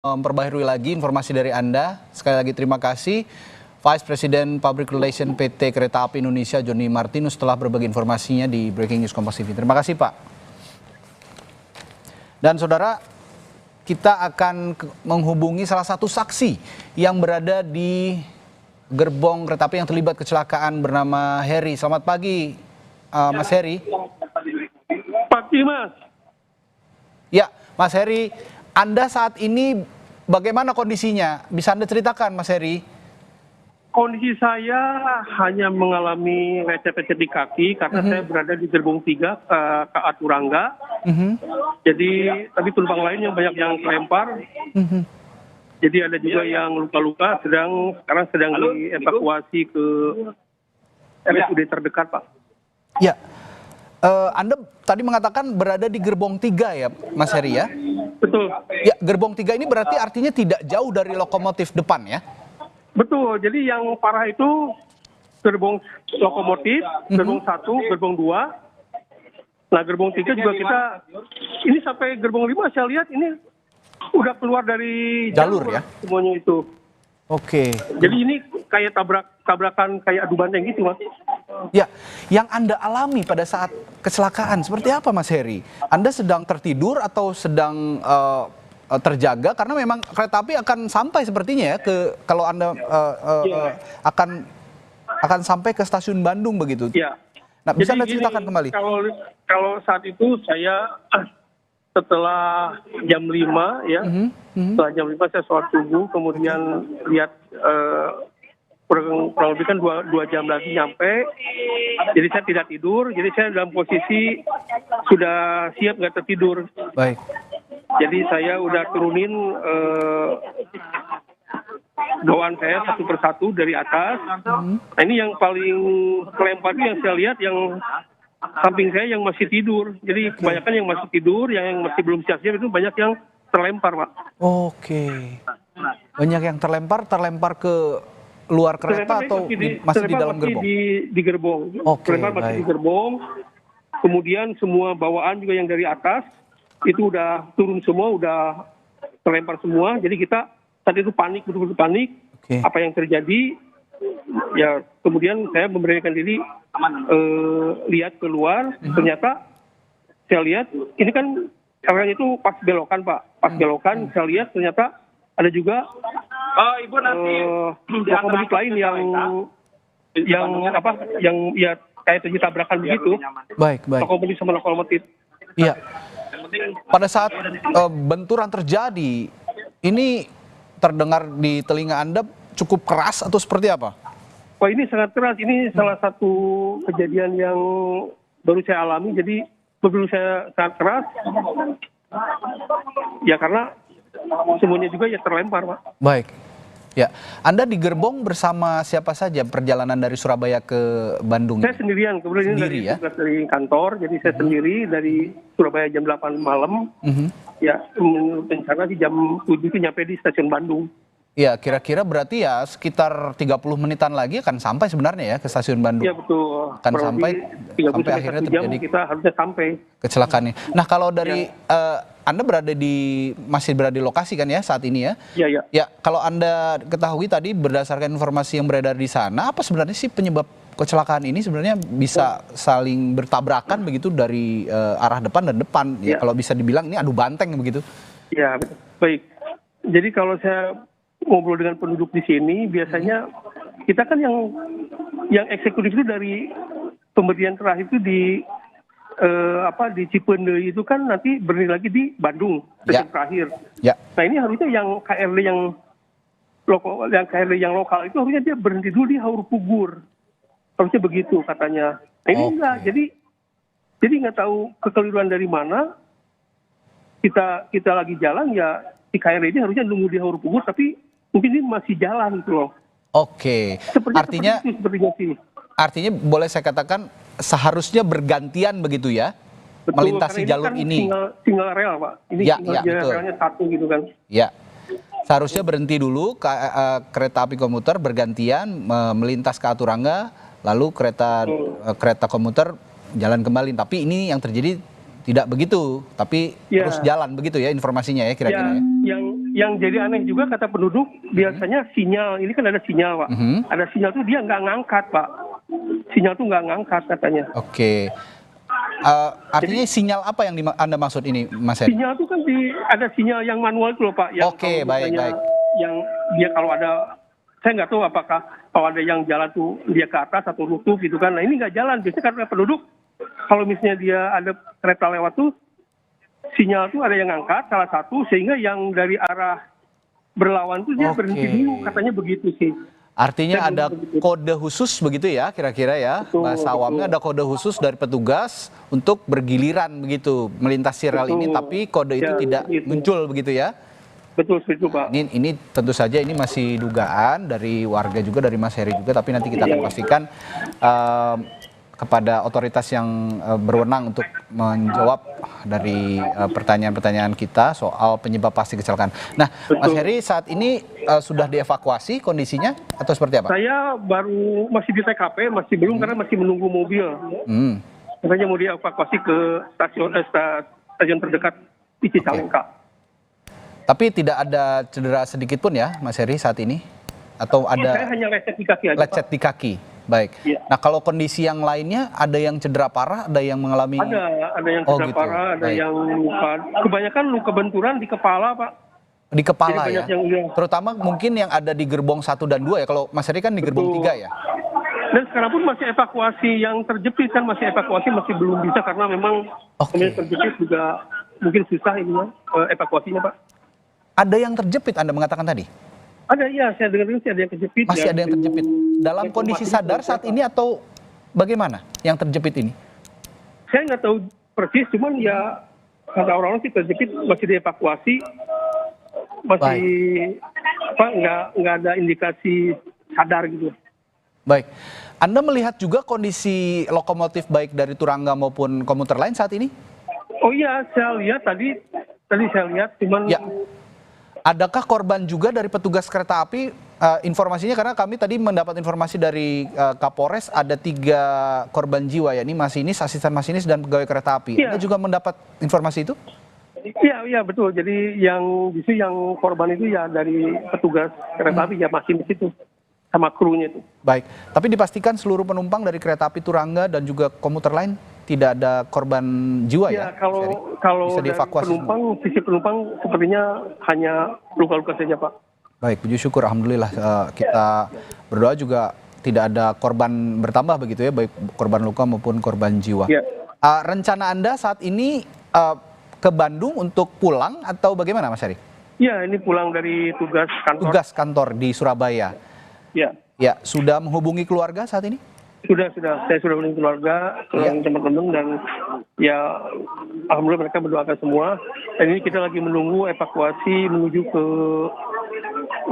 Memperbaharui lagi informasi dari Anda. Sekali lagi terima kasih Vice President Public Relation PT Kereta Api Indonesia Joni Martinus telah berbagi informasinya di Breaking News Kompas TV. Terima kasih Pak. Dan saudara, kita akan menghubungi salah satu saksi yang berada di gerbong kereta api yang terlibat kecelakaan bernama Heri. Selamat pagi Mas Heri. Pagi Mas. Ya Mas Heri, Anda saat ini bagaimana kondisinya? Bisa Anda ceritakan, Mas Heri? Kondisi saya hanya mengalami lecet-lecet di kaki karena saya berada di gerbong 3 ke Aturangga. Jadi tadi penumpang lain yang banyak yang terlempar. Jadi ada juga yang luka-luka, sekarang sedang dievakuasi ke RSUD terdekat, Pak. Ya, Anda tadi mengatakan berada di gerbong 3 ya, Mas Heri ya? Betul. Ya, gerbong 3 ini berarti artinya tidak jauh dari lokomotif depan ya? Betul, jadi yang parah itu gerbong lokomotif, gerbong 1, gerbong 2. Nah, gerbong 3 juga kita, ini sampai gerbong 5 saya lihat ini udah keluar dari jalur ya? Semuanya itu. Oke. Jadi ini kayak tabrakan kayak adu banteng gitu, Mas. Ya, yang Anda alami pada saat kecelakaan seperti apa, Mas Heri? Anda sedang tertidur atau sedang terjaga? Karena memang kereta api akan sampai sepertinya ya kalau Anda akan sampai ke stasiun Bandung begitu. Ya. Nah, bisa Anda Jadi ceritakan kembali? Kalau saat itu saya setelah jam 5 ya, setelah jam 5 saya sholat subuh, kemudian lihat kurang lebih kan 2 jam lagi nyampe, jadi saya tidak tidur, jadi saya dalam posisi sudah siap nggak tertidur. Baik. Jadi saya udah turunin bawaan saya satu persatu dari atas. Nah, ini yang paling kelempar itu yang saya lihat yang samping saya yang masih tidur. Jadi kebanyakan yang masih tidur, yang masih belum siap-siap itu banyak yang terlempar, Pak. Oke. Banyak yang terlempar ke luar kereta atau masih di dalam gerbong? Di gerbong. Oke, Terlempar masih baik. di gerbong. Kemudian semua bawaan juga yang dari atas itu udah turun semua, udah terlempar semua. Jadi kita saat itu panik, betul-betul panik. Oke. Apa yang terjadi? Ya kemudian saya memberanikan diri lihat keluar. Ternyata saya lihat ini kan arahnya itu pas belokan, Pak. Pas belokan saya lihat ternyata ada juga Ibu nanti lokomotif lain yang ya kayak terjadi tabrakan begitu. Baik, baik. Lokomotif sama lokomotif. Iya. Pada saat benturan terjadi, ini terdengar di telinga Anda cukup keras atau seperti apa? Wah, ini sangat keras. Ini salah satu kejadian yang baru saya alami. Jadi begitu saya sangat keras. Ya karena semuanya juga ya terlempar, Pak. Baik. Ya, Anda di gerbong bersama siapa saja perjalanan dari Surabaya ke Bandung? Saya sendirian, kemudian Sendiri, ini ya? dari kantor, jadi saya sendiri dari Surabaya jam 8 malam. Ya, rencana di jam 7 itu nyampe di stasiun Bandung. Ya, kira-kira berarti ya sekitar 30 menitan lagi akan sampai sebenarnya ya ke stasiun Bandung. Iya betul. Akan sampai akhirnya terjadi kita harusnya sampai kecelakaan ini. Nah, kalau dari Anda masih berada di lokasi kan ya saat ini ya? Iya, iya. Ya, kalau Anda ketahui tadi berdasarkan informasi yang beredar di sana, apa sebenarnya sih penyebab kecelakaan ini sebenarnya bisa saling bertabrakan begitu dari arah depan dan depan? Ya, kalau bisa dibilang ini adu banteng begitu. Ya, baik. Jadi kalau saya ngobrol dengan penduduk di sini, biasanya kita kan yang eksekutif itu dari pemberian terakhir itu di Cipende itu kan nanti berhenti lagi di Bandung stasiun terakhir. Ya. Nah ini harusnya yang KRD yang lokal itu harusnya dia berhenti dulu di Haur Pugur. Harusnya begitu katanya. Nah, ini enggak. Jadi nggak tahu kekeliruan dari mana. Kita lagi jalan ya di KRD ini harusnya nunggu di Haur Pugur, tapi mungkin ini masih jalan gitu loh. Oke. Artinya boleh saya katakan seharusnya bergantian begitu ya? Betul, melintasi jalur kan ini. Single rel, Pak. Ini relnya satu gitu kan. Ya. Seharusnya berhenti dulu kereta api komuter bergantian melintas ke Aturangga, lalu kereta komuter jalan kembali. Tapi ini yang terjadi tidak begitu, tapi terus jalan begitu ya informasinya ya kira-kira ya. yang jadi aneh juga kata penduduk, biasanya sinyal, ini kan ada sinyal Pak. Ada sinyal tuh dia nggak ngangkat Pak. Sinyal tuh nggak ngangkat katanya. Oke. Artinya sinyal apa yang Anda maksud ini, Mas Heri? Sinyal tuh kan ada sinyal yang manual itu loh Pak. Yang Oke, baik. Yang dia kalau ada, saya nggak tahu apakah kalau ada yang jalan tuh dia ke atas atau lutut gitu kan. Nah ini nggak jalan. Biasanya karena penduduk, kalau misalnya dia ada kereta lewat tuh, sinyal tuh ada yang ngangkat salah satu, sehingga yang dari arah berlawan tuh dia berhenti dulu, katanya begitu sih. Artinya ada kode khusus begitu ya, kira-kira ya, bahasa awamnya ada kode khusus dari petugas untuk bergiliran begitu melintasi rel ini, tapi kode itu tidak muncul begitu ya? Betul, setuju Pak. Ini tentu saja ini masih dugaan dari warga juga, dari Mas Heri juga, tapi nanti kita akan pastikan kepada otoritas yang berwenang untuk menjawab dari pertanyaan-pertanyaan kita soal penyebab pasti kecelakaan. Nah, betul. Mas Heri saat ini sudah dievakuasi kondisinya atau seperti apa? Saya baru masih di TKP, masih belum karena masih menunggu mobil. Makanya mau dievakuasi ke stasiun terdekat di Cicalengka. Tapi tidak ada cedera sedikit pun ya, Mas Heri saat ini? Atau ada? Saya hanya lecet di kaki aja. Lecet di kaki. Baik. Ya. Nah, kalau kondisi yang lainnya, ada yang cedera parah, ada yang mengalami? Ada yang cedera parah, ada yang luka. Kebanyakan luka benturan di kepala, Pak. Di kepala ya? Terutama mungkin yang ada di gerbong 1 dan 2 ya, kalau Mas Heri kan di gerbong 3 ya? Dan sekarang pun masih evakuasi, yang terjepit kan masih evakuasi, masih belum bisa karena memang terjepit juga mungkin susah ini evakuasinya, Pak. Ada yang terjepit Anda mengatakan tadi? Ada, iya, saya dengar sih ada yang terjepit. Masih ada yang terjepit. Dalam kondisi sadar saat ini atau bagaimana yang terjepit ini? Saya nggak tahu persis, cuman ya kata orang-orang sih terjepit, masih dievakuasi, masih nggak ada indikasi sadar gitu. Baik. Anda melihat juga kondisi lokomotif baik dari Turangga maupun komuter lain saat ini? Oh iya, saya lihat tadi saya lihat, cuman ya. Adakah korban juga dari petugas kereta api? Informasinya karena kami tadi mendapat informasi dari Kapolres ada 3 korban jiwa, yakni masinis, asisten masinis, dan pegawai kereta api. Anda juga mendapat informasi itu? Iya betul. Jadi yang korban itu ya dari petugas kereta api, ya masinis itu sama krunya itu. Baik. Tapi dipastikan seluruh penumpang dari kereta api Turangga dan juga komuter lain tidak ada korban jiwa ya? Kalau dari sisi penumpang sepertinya hanya luka-luka saja, Pak. Baik, puji syukur, alhamdulillah. Kita berdoa juga tidak ada korban bertambah begitu ya, baik korban luka maupun korban jiwa. Ya. Rencana Anda saat ini ke Bandung untuk pulang atau bagaimana, Mas Heri? Iya, ini pulang dari tugas kantor. Tugas kantor di Surabaya. Ya. Ya, sudah menghubungi keluarga saat ini? Sudah. Saya sudah menghubungi keluarga, teman-teman, dan ya alhamdulillah mereka mendoakan semua. Dan ini kita lagi menunggu evakuasi menuju ke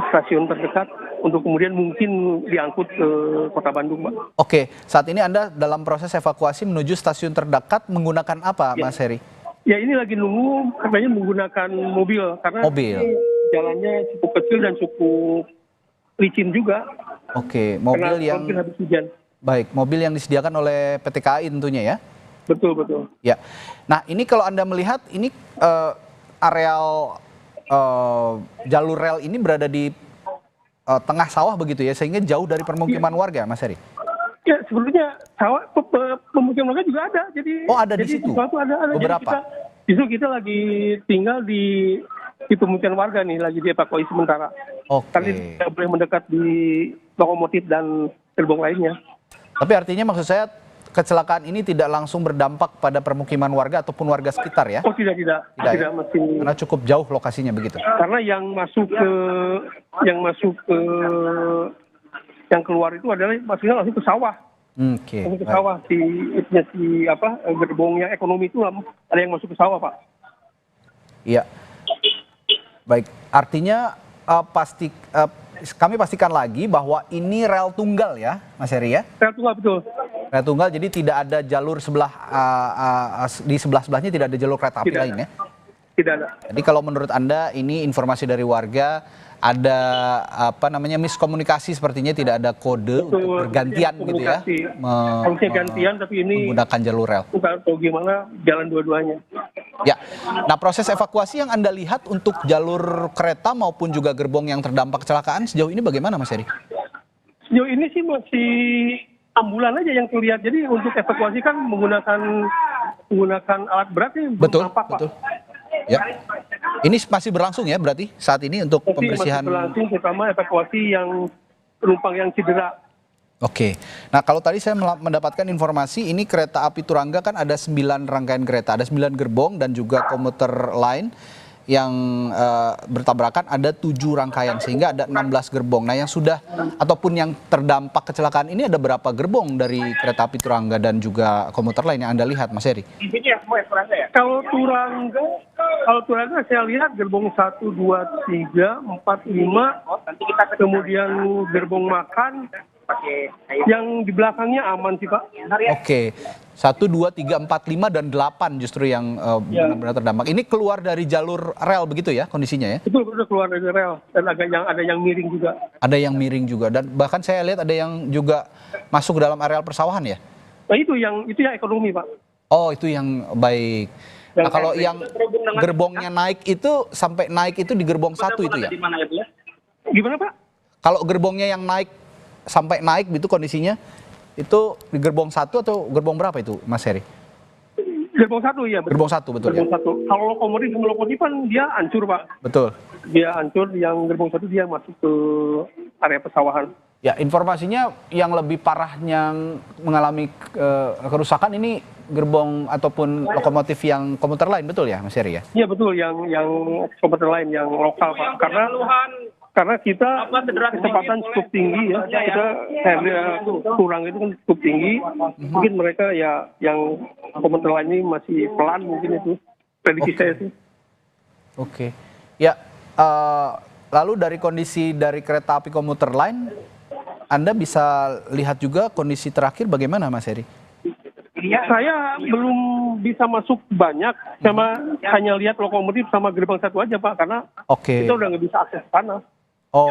stasiun terdekat untuk kemudian mungkin diangkut ke Kota Bandung, Pak. Oke, saat ini Anda dalam proses evakuasi menuju stasiun terdekat menggunakan apa, Mas Heri? Ya ini lagi nunggu, katanya menggunakan mobil karena jalannya cukup kecil dan cukup licin juga. Oke, mobil yang habis hujan. Baik, mobil yang disediakan oleh PT KAI tentunya ya? Betul. Ya. Nah, ini kalau Anda melihat ini areal jalur rel ini berada di tengah sawah begitu ya, sehingga jauh dari permukiman warga, Mas Heri? Ya, sebetulnya sawah pemukiman warga juga ada. Jadi ada di situ? Ada. Beberapa? Justru kita lagi tinggal di pemukiman warga nih, lagi dievakuasi sementara. Tadi tidak boleh mendekat di lokomotif dan gerbong lainnya. Tapi artinya maksud saya kecelakaan ini tidak langsung berdampak pada permukiman warga ataupun warga sekitar ya? Oh tidak ya? Masih. Karena cukup jauh lokasinya begitu. Karena yang keluar itu adalah maksudnya langsung ke sawah. Langsung ke sawah gerbongnya ekonomi itu ada yang masuk ke sawah, Pak. Iya. Baik, artinya kami pastikan lagi bahwa ini rel tunggal ya, Mas Heri ya? Rel tunggal, betul. Rel tunggal, jadi tidak ada jalur di sebelah-sebelahnya tidak ada jalur kereta api lain ya? Tidak ada. Jadi kalau menurut Anda ini informasi dari warga ada miskomunikasi, sepertinya tidak ada kode untuk bergantian gitu ya. Harusnya gantian tapi ini menggunakan jalur rel. bukan tahu gimana jalan dua-duanya. Ya. Nah, proses evakuasi yang Anda lihat untuk jalur kereta maupun juga gerbong yang terdampak kecelakaan sejauh ini bagaimana, Mas Heri? Sejauh ini sih masih ambulan aja yang terlihat. Jadi untuk evakuasi kan menggunakan alat berat ini Betul, nampak, Pak. betul. Ya. Ini masih berlangsung ya berarti saat ini untuk pembersihan. Masih berlangsung, terutama evakuasi yang penumpang yang cedera. Oke. Nah, kalau tadi saya mendapatkan informasi ini kereta api Turangga kan ada 9 rangkaian kereta, ada 9 gerbong dan juga komuter lain yang bertabrakan ada 7 rangkaian sehingga ada 16 gerbong. Nah, yang sudah ataupun yang terdampak kecelakaan ini ada berapa gerbong dari kereta api Turangga dan juga komuter lain yang Anda lihat, Mas Heri? Kalau Turangga saya lihat gerbong 1, 2, 3, 4, 5, kemudian gerbong makan, yang di belakangnya aman sih, Pak. Oke, 1, 2, 3, 4, 5 dan 8 justru yang benar-benar terdampak. Ini keluar dari jalur rel begitu ya kondisinya ya? Itu udah keluar dari rel dan ada yang miring juga. Ada yang miring juga dan bahkan saya lihat ada yang juga masuk ke dalam areal persawahan ya? Nah itu yang ekonomi, Pak. Oh, itu yang baik. Nah, kalau yang gerbongnya naik itu sampai naik itu di gerbong 1 itu ya? Gimana, Pak? Kalau gerbongnya yang naik sampai naik gitu kondisinya itu di gerbong 1 atau gerbong berapa itu, Mas Heri? Gerbong 1 ya. Betul. Gerbong 1 betul Gerbong ya? 1. Kalau lokomotif kan dia hancur, Pak. Betul. Dia hancur, yang gerbong 1 dia masuk ke area pesawahan. Ya, informasinya yang lebih parah yang mengalami kerusakan ini gerbong ataupun lokomotif yang komuter lain, betul ya, Mas Heri ya? Iya betul, yang komuter lain yang lokal, Pak. Karena kita kecepatan cukup tinggi ya. Kita kurang itu kan cukup tinggi. Mungkin mereka ya yang komuter lain ini masih pelan mungkin itu. Prediksi saya sih. Oke. Ya, lalu dari kondisi dari kereta api komuter lain, Anda bisa lihat juga kondisi terakhir bagaimana, Mas Heri? Saya belum bisa masuk banyak, hanya lihat lokomotif sama gerbang 1 aja, Pak, karena kita udah nggak bisa akses ke sana. Oh,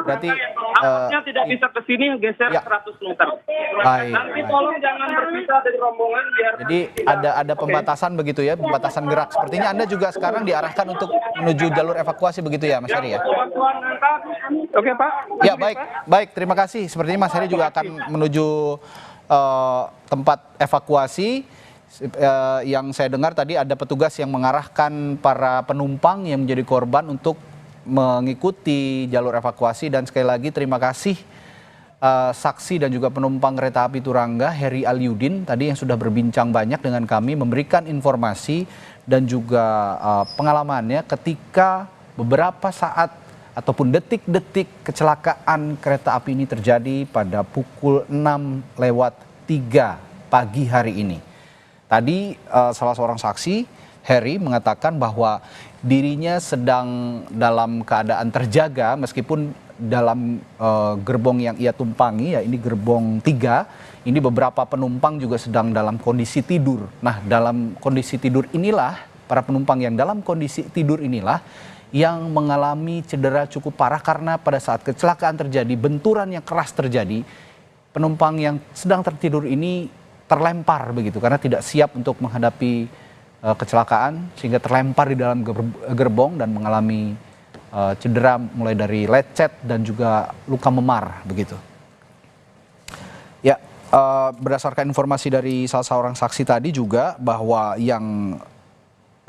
berarti Akses tidak bisa ke sini, geser ya. 100 meter. Baik, Nanti baik. tolong jangan berpisah dari rombongan biar. Jadi ada pembatasan begitu ya, pembatasan gerak. Sepertinya Anda juga sekarang diarahkan untuk menuju jalur evakuasi begitu ya, Mas Heri ya? Oke, Pak. Ya, baik. Terima kasih. Sepertinya Mas Heri juga akan menuju tempat evakuasi. Yang saya dengar tadi ada petugas yang mengarahkan para penumpang yang menjadi korban untuk mengikuti jalur evakuasi. Dan sekali lagi terima kasih saksi dan juga penumpang kereta api Turangga Heri Aliudin tadi yang sudah berbincang banyak dengan kami, memberikan informasi dan juga pengalamannya ketika beberapa saat ataupun detik-detik kecelakaan kereta api ini terjadi pada pukul 6:03 pagi hari ini. Tadi salah seorang saksi, Heri, mengatakan bahwa dirinya sedang dalam keadaan terjaga meskipun dalam gerbong yang ia tumpangi, ya ini gerbong 3, ini beberapa penumpang juga sedang dalam kondisi tidur. Nah, dalam kondisi tidur inilah, para penumpang yang dalam kondisi tidur inilah yang mengalami cedera cukup parah karena pada saat kecelakaan terjadi, benturan yang keras terjadi, penumpang yang sedang tertidur ini terlempar begitu karena tidak siap untuk menghadapi kecelakaan sehingga terlempar di dalam gerbong dan mengalami cedera mulai dari lecet dan juga luka memar begitu. Ya, berdasarkan informasi dari salah seorang saksi tadi juga bahwa yang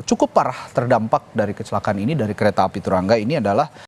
cukup parah terdampak dari kecelakaan ini dari kereta api Turangga ini adalah